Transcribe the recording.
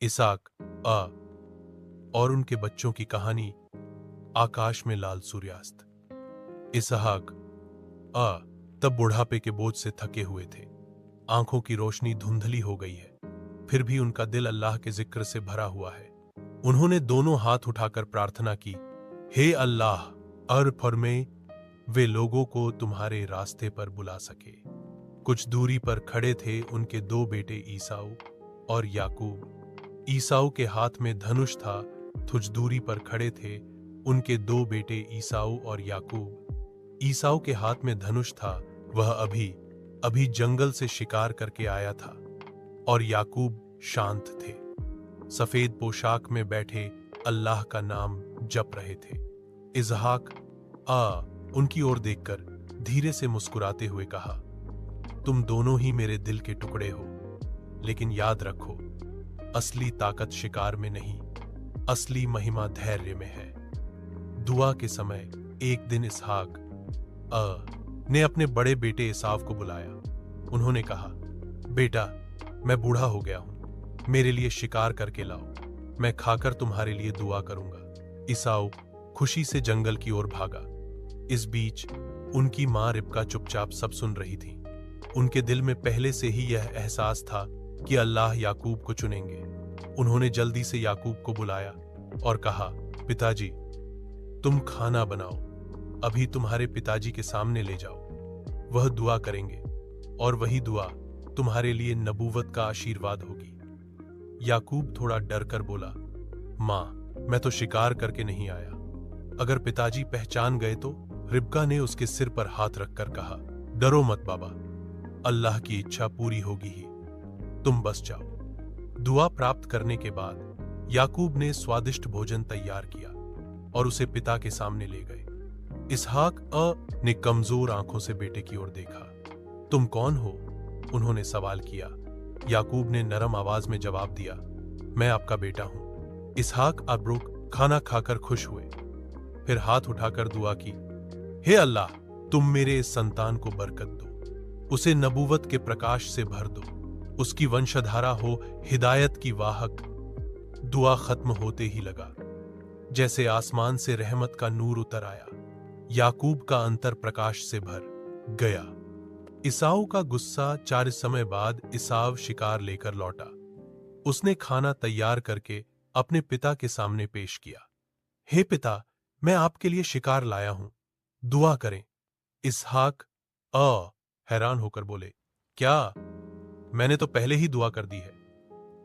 Isaac आ और उनके बच्चों की कहानी। आकाश में लाल सूर्यास्त। इसहाक आ तब बुढ़ापे के बोझ से थके हुए थे। आंखों की रोशनी धुंधली हो गई है, फिर भी उनका दिल अल्लाह के जिक्र से भरा हुआ है। उन्होंने दोनों हाथ उठाकर प्रार्थना की, हे अल्लाह, अर फरमे वे लोगों को तुम्हारे रास्ते पर बुला सके। कुछ दूरी पर खड़े थे उनके दो बेटे ईसाऊ और याकूब। ईसाऊ के हाथ में धनुष था। कुछ दूरी पर खड़े थे उनके दो बेटे ईसाऊ और याकूब। ईसाऊ के हाथ में धनुष था, वह अभी अभी जंगल से शिकार करके आया था, और याकूब शांत थे, सफेद पोशाक में बैठे अल्लाह का नाम जप रहे थे। इसहाक उनकी ओर देखकर धीरे से मुस्कुराते हुए कहा, तुम दोनों ही मेरे दिल के टुकड़े हो, लेकिन याद रखो, असली ताकत शिकार में नहीं, असली महिमा धैर्य में है। दुआ के समय एक दिन इसहाक ने अपने बड़े बेटे एसाव को बुलाया। उन्होंने कहा, बेटा, मैं बूढ़ा हो गया हूं, मेरे लिए शिकार करके लाओ, मैं खाकर तुम्हारे लिए दुआ करूंगा। ईसाऊ खुशी से जंगल की ओर भागा। इस बीच उनकी मां रिबका चुपचाप सब सुन रही थी। उनके दिल में पहले से ही यह एहसास था कि अल्लाह याकूब को चुनेंगे। उन्होंने जल्दी से याकूब को बुलाया और कहा, पिताजी, तुम खाना बनाओ, अभी तुम्हारे पिताजी के सामने ले जाओ, वह दुआ करेंगे और वही दुआ तुम्हारे लिए नबूवत का आशीर्वाद होगी। याकूब थोड़ा डर कर बोला, मां, मैं तो शिकार करके नहीं आया, अगर पिताजी पहचान गए तो? रिबका ने उसके सिर पर हाथ रखकर कहा, डरो मत बाबा, अल्लाह की इच्छा पूरी होगी ही, तुम बस जाओ। दुआ प्राप्त करने के बाद याकूब ने स्वादिष्ट भोजन तैयार किया और उसे पिता के सामने ले गए। इसहाक ने कमजोर आंखों से बेटे की ओर देखा। तुम कौन हो? उन्होंने सवाल किया। याकूब ने नरम आवाज में जवाब दिया, मैं आपका बेटा हूं। इसहाक अब्रुक खाना खाकर खुश हुए, फिर हाथ उठाकर दुआ की, हे अल्लाह, तुम मेरे इस संतान को बरकत दो, उसे नबूवत के प्रकाश से भर दो, उसकी वंशधारा हो हिदायत की वाहक। दुआ खत्म होते ही लगा जैसे आसमान से रहमत का नूर उतर आया। याकूब का अंतर प्रकाश से भर गया। ईसाऊ का गुस्सा 4 समय बाद ईसाव शिकार लेकर लौटा। उसने खाना तैयार करके अपने पिता के सामने पेश किया। हे पिता, मैं आपके लिए शिकार लाया हूं, दुआ करें। इसहाक हैरान होकर बोले, क्या? मैंने तो पहले ही दुआ कर दी है।